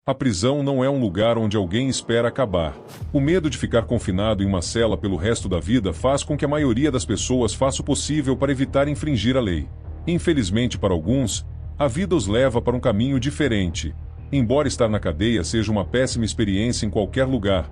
A prisão não é um lugar onde alguém espera acabar. O medo de ficar confinado em uma cela pelo resto da vida faz com que a maioria das pessoas faça o possível para evitar infringir a lei. Infelizmente para alguns, a vida os leva para um caminho diferente. Embora estar na cadeia seja uma péssima experiência em qualquer lugar,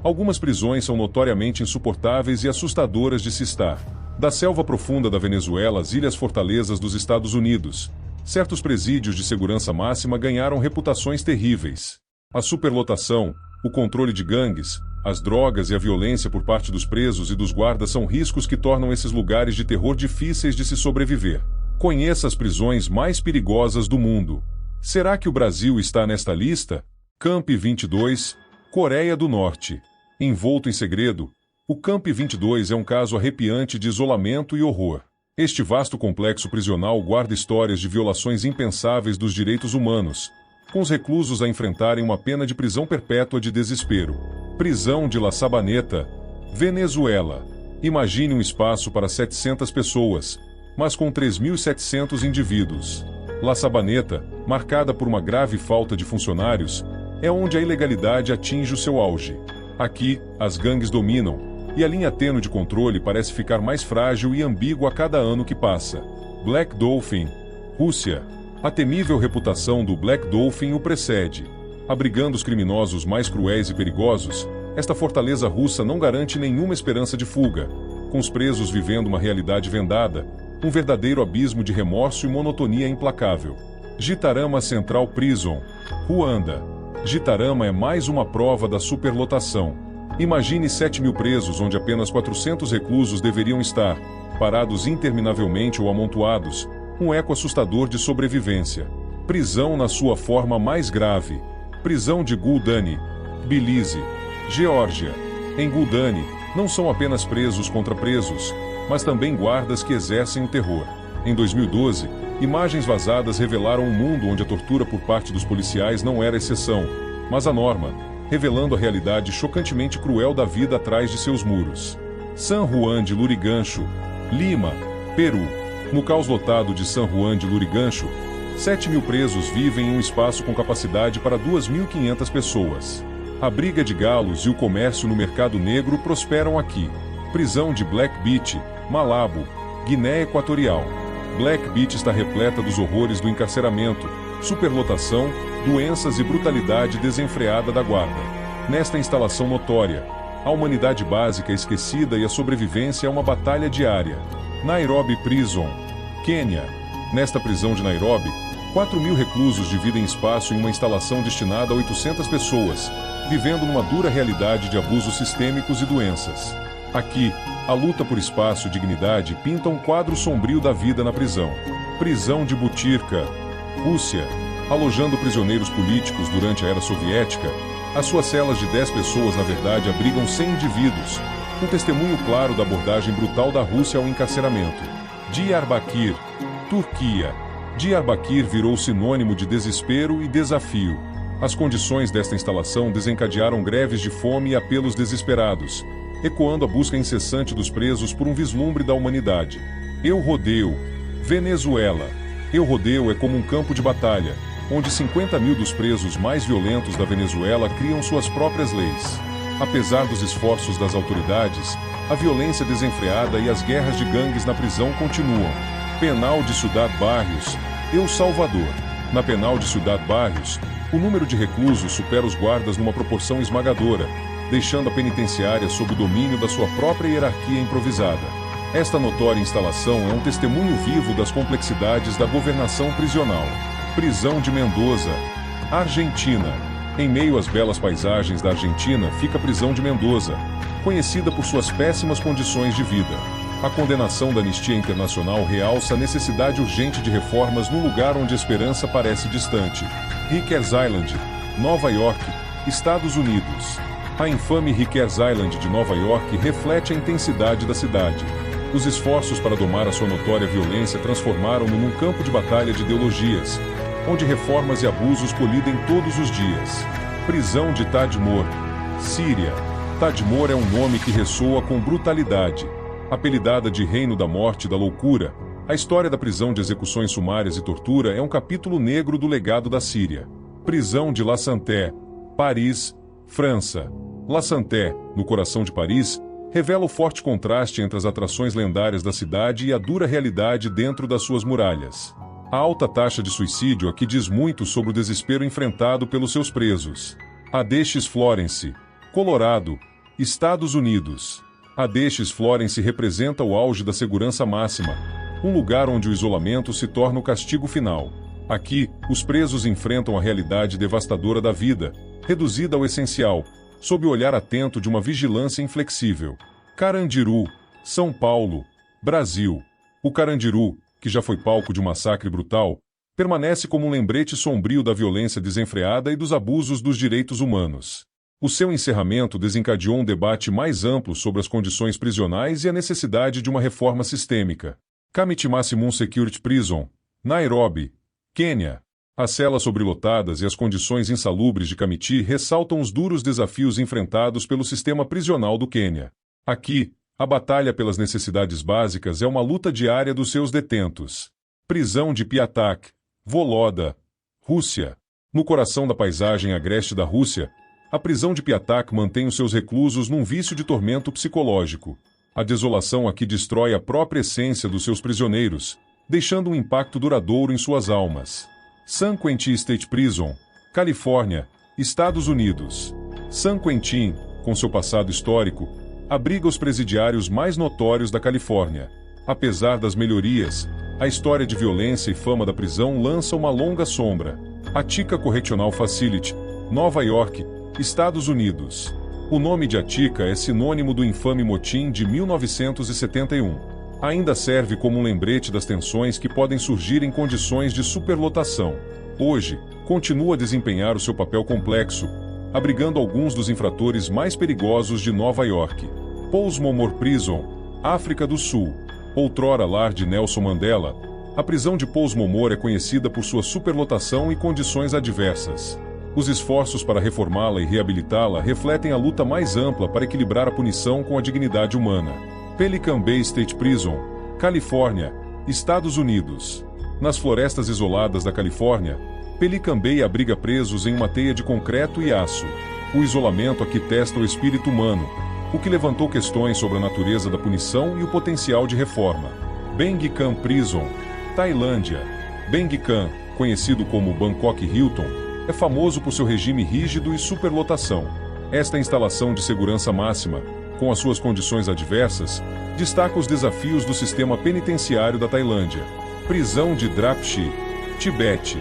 algumas prisões são notoriamente insuportáveis e assustadoras de se estar. Da selva profunda da Venezuela às ilhas fortalezas dos Estados Unidos, certos presídios de segurança máxima ganharam reputações terríveis. A superlotação, o controle de gangues, as drogas e a violência por parte dos presos e dos guardas são riscos que tornam esses lugares de terror difíceis de se sobreviver. Conheça as prisões mais perigosas do mundo. Será que o Brasil está nesta lista? Camp 22, Coreia do Norte. Envolto em segredo, o Camp 22 é um caso arrepiante de isolamento e horror. Este vasto complexo prisional guarda histórias de violações impensáveis dos direitos humanos, com os reclusos a enfrentarem uma pena de prisão perpétua de desespero. Prisão de La Sabaneta, Venezuela. Imagine um espaço para 700 pessoas, mas com 3.700 indivíduos. La Sabaneta, marcada por uma grave falta de funcionários, é onde a ilegalidade atinge o seu auge. Aqui, as gangues dominam, e a linha tênue de controle parece ficar mais frágil e ambígua a cada ano que passa. Black Dolphin, Rússia. A temível reputação do Black Dolphin o precede. Abrigando os criminosos mais cruéis e perigosos, esta fortaleza russa não garante nenhuma esperança de fuga, com os presos vivendo uma realidade vendada, um verdadeiro abismo de remorso e monotonia implacável. Gitarama Central Prison, Ruanda. Gitarama é mais uma prova da superlotação. Imagine 7.000 presos onde apenas 400 reclusos deveriam estar, parados interminavelmente ou amontoados, um eco assustador de sobrevivência. Prisão na sua forma mais grave. Prisão de Guldani, Belize, Geórgia. Em Guldani, não são apenas presos contra presos, mas também guardas que exercem o terror. Em 2012, imagens vazadas revelaram um mundo onde a tortura por parte dos policiais não era exceção, mas a norma, revelando a realidade chocantemente cruel da vida atrás de seus muros. San Juan de Lurigancho, Lima, Peru. No caos lotado de San Juan de Lurigancho, 7.000 presos vivem em um espaço com capacidade para 2.500 pessoas. A briga de galos e o comércio no mercado negro prosperam aqui. Prisão de Black Beach, Malabo, Guiné Equatorial. Black Beach está repleta dos horrores do encarceramento, superlotação, doenças e brutalidade desenfreada da guarda. Nesta instalação notória, a humanidade básica é esquecida e a sobrevivência é uma batalha diária. Nairobi Prison, Quênia. Nesta prisão de Nairobi, 4.000 reclusos dividem espaço em uma instalação destinada a 800 pessoas, vivendo numa dura realidade de abusos sistêmicos e doenças. Aqui, a luta por espaço e dignidade pinta um quadro sombrio da vida na prisão. Prisão de Butyrka, Rússia. Alojando prisioneiros políticos durante a era soviética, as suas celas de 10 pessoas na verdade abrigam 100 indivíduos, um testemunho claro da abordagem brutal da Rússia ao encarceramento. Diyarbakir, Turquia. Diyarbakir virou sinônimo de desespero e desafio. As condições desta instalação desencadearam greves de fome e apelos desesperados, ecoando a busca incessante dos presos por um vislumbre da humanidade. El Rodeo, Venezuela. El Rodeo é como um campo de batalha, onde 50.000 dos presos mais violentos da Venezuela criam suas próprias leis. Apesar dos esforços das autoridades, a violência desenfreada e as guerras de gangues na prisão continuam. Penal de Ciudad Barrios, El Salvador. Na Penal de Ciudad Barrios, o número de reclusos supera os guardas numa proporção esmagadora, deixando a penitenciária sob o domínio da sua própria hierarquia improvisada. Esta notória instalação é um testemunho vivo das complexidades da governação prisional. Prisão de Mendoza, Argentina. Em meio às belas paisagens da Argentina fica a prisão de Mendoza, conhecida por suas péssimas condições de vida. A condenação da Anistia Internacional realça a necessidade urgente de reformas num lugar onde a esperança parece distante. Rikers Island, Nova York, Estados Unidos. A infame Rikers Island de Nova York reflete a intensidade da cidade. Os esforços para domar a sua notória violência transformaram-no num campo de batalha de ideologias, onde reformas e abusos colidem todos os dias. Prisão de Tadmor, Síria. Tadmor é um nome que ressoa com brutalidade. Apelidada de Reino da Morte e da Loucura, a história da prisão de execuções sumárias e tortura é um capítulo negro do legado da Síria. Prisão de La Santé, Paris, França. La Santé, no coração de Paris, revela o forte contraste entre as atrações lendárias da cidade e a dura realidade dentro das suas muralhas. A alta taxa de suicídio aqui diz muito sobre o desespero enfrentado pelos seus presos. Adx Florence, Colorado, Estados Unidos. Adx Florence representa o auge da segurança máxima, um lugar onde o isolamento se torna o castigo final. Aqui, os presos enfrentam a realidade devastadora da vida, reduzida ao essencial, sob o olhar atento de uma vigilância inflexível. Carandiru, São Paulo, Brasil. O Carandiru, que já foi palco de um massacre brutal, permanece como um lembrete sombrio da violência desenfreada e dos abusos dos direitos humanos. O seu encerramento desencadeou um debate mais amplo sobre as condições prisionais e a necessidade de uma reforma sistêmica. Kamiti Maximum Security Prison, Nairobi, Quênia. As celas sobrelotadas e as condições insalubres de Kamiti ressaltam os duros desafios enfrentados pelo sistema prisional do Quênia. Aqui, a batalha pelas necessidades básicas é uma luta diária dos seus detentos. Prisão de Piatak, Voloda, Rússia. No coração da paisagem agreste da Rússia, a prisão de Piatak mantém os seus reclusos num vício de tormento psicológico. A desolação aqui destrói a própria essência dos seus prisioneiros, deixando um impacto duradouro em suas almas. San Quentin State Prison, Califórnia, Estados Unidos. San Quentin, com seu passado histórico, abriga os presidiários mais notórios da Califórnia. Apesar das melhorias, a história de violência e fama da prisão lança uma longa sombra. Attica Correctional Facility, Nova York, Estados Unidos. O nome de Attica é sinônimo do infame motim de 1971. Ainda serve como um lembrete das tensões que podem surgir em condições de superlotação. Hoje, continua a desempenhar o seu papel complexo, abrigando alguns dos infratores mais perigosos de Nova York. Portsmouth Prison, África do Sul. Outrora lar de Nelson Mandela, a prisão de Portsmouth é conhecida por sua superlotação e condições adversas. Os esforços para reformá-la e reabilitá-la refletem a luta mais ampla para equilibrar a punição com a dignidade humana. Pelican Bay State Prison, Califórnia, Estados Unidos. Nas florestas isoladas da Califórnia, Pelican Bay abriga presos em uma teia de concreto e aço. O isolamento aqui testa o espírito humano, o que levantou questões sobre a natureza da punição e o potencial de reforma. Bangkok Prison, Tailândia. Bangkok, conhecido como Bangkok Hilton, é famoso por seu regime rígido e superlotação. Esta instalação de segurança máxima, com as suas condições adversas, destaca os desafios do sistema penitenciário da Tailândia. Prisão de Drapchi, Tibete.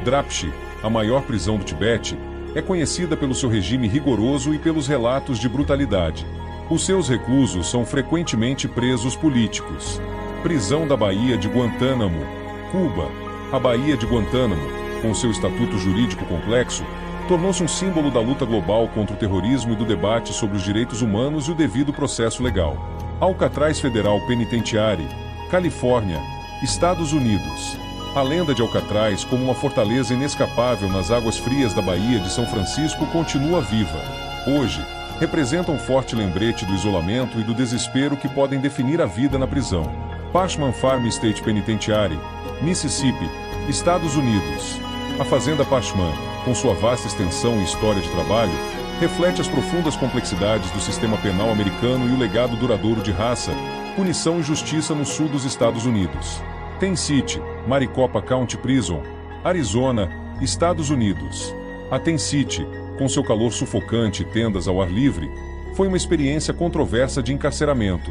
Drapchi, a maior prisão do Tibete, é conhecida pelo seu regime rigoroso e pelos relatos de brutalidade. Os seus reclusos são frequentemente presos políticos. Prisão da Baía de Guantánamo, Cuba. A Baía de Guantánamo, com seu estatuto jurídico complexo, tornou-se um símbolo da luta global contra o terrorismo e do debate sobre os direitos humanos e o devido processo legal. Alcatraz Federal Penitentiary, Califórnia, Estados Unidos. A lenda de Alcatraz como uma fortaleza inescapável nas águas frias da Baía de São Francisco continua viva. Hoje, representa um forte lembrete do isolamento e do desespero que podem definir a vida na prisão. Parchman Farm State Penitentiary, Mississippi, Estados Unidos. A Fazenda Parchman, com sua vasta extensão e história de trabalho, reflete as profundas complexidades do sistema penal americano e o legado duradouro de raça, punição e justiça no sul dos Estados Unidos. Ten City, Maricopa County Prison, Arizona, Estados Unidos. A Ten City, com seu calor sufocante e tendas ao ar livre, foi uma experiência controversa de encarceramento.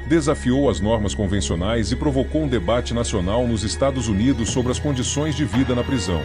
Desafiou as normas convencionais e provocou um debate nacional nos Estados Unidos sobre as condições de vida na prisão.